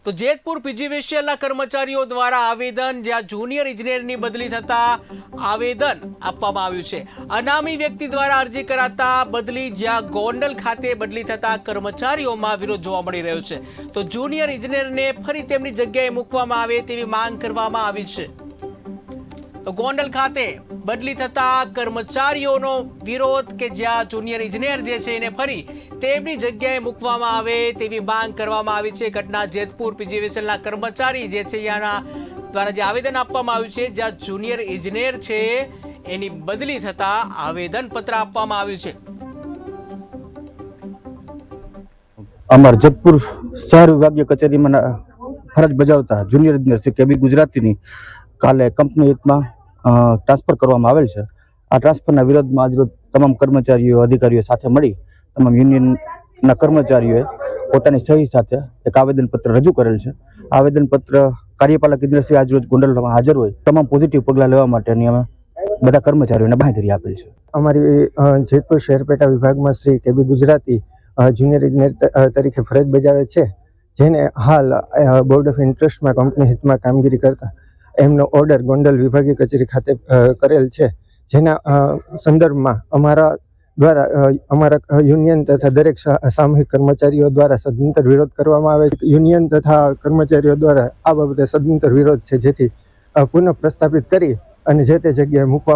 તો જેતપુર પીજીવીસીએલના કર્મચારીઓ દ્વારા આવેદન, જ્યાં જુનિયર ઇજનેરની બદલી થતા આવેદન આપવામાં આવ્યું છે। અનામી વ્યક્તિ દ્વારા અરજી કરાતા બદલી, જ્યાં ગોંડલ ખાતે બદલી થતા કર્મચારીઓમાં વિરોધ જોવા મળી રહ્યો છે। તો જુનિયર ઇજનેરને ફરી તેમની જગ્યાએ મૂકવામાં આવે તેવી માંગ કરવામાં આવી છે। તો ગોંડલ ખાતે બદલી થતા કર્મચારીઓનો વિરોધ કે જ્યાં જુનિયર ઇજનેર જે છે એને ફરી તેમની જગ્યાએ મૂકવામાં આવે તેવી માંગ કરવામાં આવી છે। ઘટના જેતપુર પીજીવીસીએલના કર્મચારી જે છે યાના દ્વારા જે આવેદન આપવામાં આવ્યું છે, જ્યાં જુનિયર ઇજનેર છે એની બદલી થતા આવેદન પત્ર આપવામાં આવ્યું છે। અમાર જેતપુર શહેર વિભાગીય કચેરીમાં ફરજ બજાવતા જુનિયર ઇજનેર શ્રી કેબી ગુજરાતીની કાલે કંપની હિતમાં ટ્રાન્સફર કરવામાં આવેલ છે। આ ટ્રાન્સફરના વિરોધમાં આજરોજ તમામ કર્મચારીઓ અધિકારીઓ સાથે મળી તમામ યુનિયનના કર્મચારીઓએ પોતાની સહી સાથે એક આવેદનપત્ર રજૂ કરેલ છે। આવેદનપત્ર કાર્યપાલક ઇજનેરશ્રી આજરોજ ગોંડલમાં હાજર હોય તમામ પોઝિટિવ પગલાં લેવા માટેની અમે બધા કર્મચારીઓને બાંહેધરી આપેલ છે। અમારી જેતપુર શહેર પેટા વિભાગમાં શ્રી કેબી ગુજરાતી જુનિયર ઇજનેર તરીકે ફરજ બજાવે છે, જેને હાલ બોર્ડ ઓફ ઇન્ટરેસ્ટમાં કંપની હિતમાં કામગીરી કરતા એમનો ઓર્ડર ગોંડલ વિભાગીય કચેરી ખાતે કરેલ છે, જેના સંદર્ભમાં અમારા દ્વારા અમારા યુનિયન તથા દરેક સામૂહિક કર્મચારીઓ દ્વારા સદંતર વિરોધ કરવામાં આવે છે। યુનિયન તથા કર્મચારીઓ દ્વારા આ બાબતે સદંતર વિરોધ છે, જેથી પુનઃ પ્રસ્થાપિત કરી અને જે તે જગ્યાએ મૂકવામાં